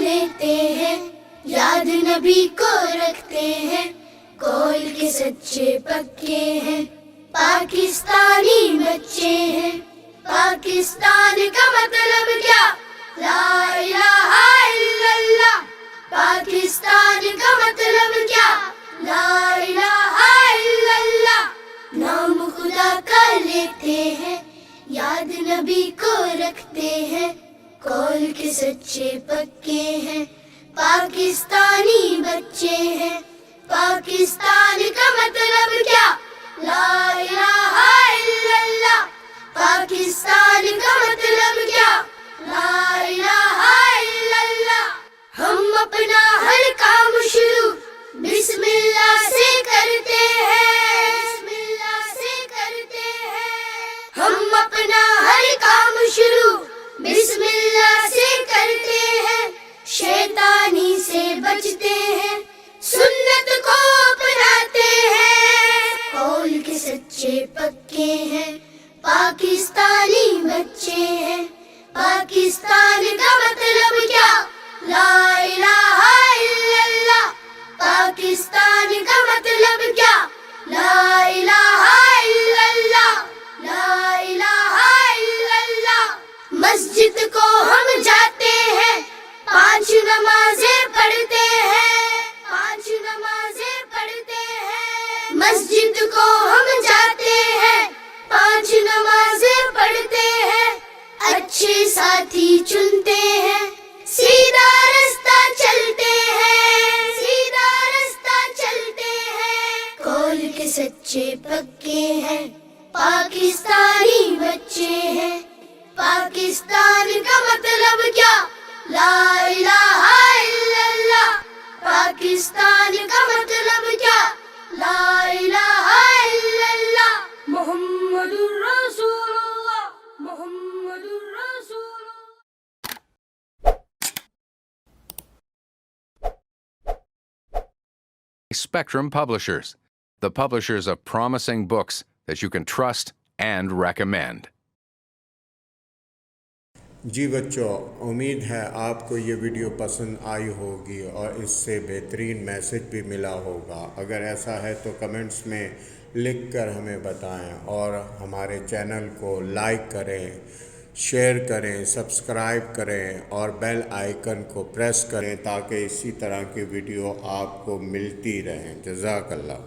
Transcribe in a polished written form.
لیتے ہیں، یاد نبی کو رکھتے ہیں، کول کے سچے پکے ہیں، پاکستانی بچے ہیں۔ پاکستان کا مطلب کیا؟ لا الہ الا اللہ۔ پاکستان کا مطلب کیا؟ لا الہ الا اللہ۔ نام خدا کا لیتے ہیں، یاد نبی کو رکھتے ہیں، کول کے سچے پکے ہیں، پاکستانی بچے ہیں۔ پاکستان کا مطلب کیا؟ لا الہ الا اللہ۔ پاکستان کا مطلب کیا؟ لا الہ الا اللہ۔ ہم اپنا ہر کام شروع بسم اللہ سے کرتے ہیں، بسم اللہ سے کرتے ہیں۔ ہم اپنا ہر کام شروع بسم اللہ سے کرتے ہیں، شیطانی سے بچتے ہیں، سنت کو اپناتے ہیں، قول کے سچے پکے ہیں، پاکستانی بچے ہیں۔ پاکستان کا مطلب کیا؟ لا الہ الا اللہ۔ پاکستان کا مطلب کیا؟ لا الہ الا اللہ، لا الہ الا اللہ۔ مسجد کو ہم جاتے ہیں، 5 نمازیں پڑھتے ہیں، 5 نمازیں پڑھتے ہیں۔ مسجد کو ہم جاتے ہیں، 5 نمازیں پڑھتے ہیں، اچھے ساتھی چنتے ہیں، سیدھا رستہ چلتے ہیں، سیدھا رستہ چلتے ہیں، کول کے سچے پکے ہیں، پاکستانی بچے ہیں۔ پاکستان کا مطلب کیا؟ لا الہ الا اللہ۔ پاکستان کا مطلب کیا؟ لا الہ الا اللہ۔ محمد الرسول اللہ، محمد الرسول اللہ۔ Spectrum Publishers, the publishers of promising books that you can trust and recommend. جی بچوں، امید ہے آپ کو یہ ویڈیو پسند آئی ہوگی اور اس سے بہترین میسج بھی ملا ہوگا۔ اگر ایسا ہے تو کمنٹس میں لکھ کر ہمیں بتائیں اور ہمارے چینل کو لائک کریں، شیئر کریں، سبسکرائب کریں اور بیل آئیکن کو پریس کریں تاکہ اسی طرح کی ویڈیو آپ کو ملتی رہیں۔ جزاک اللہ۔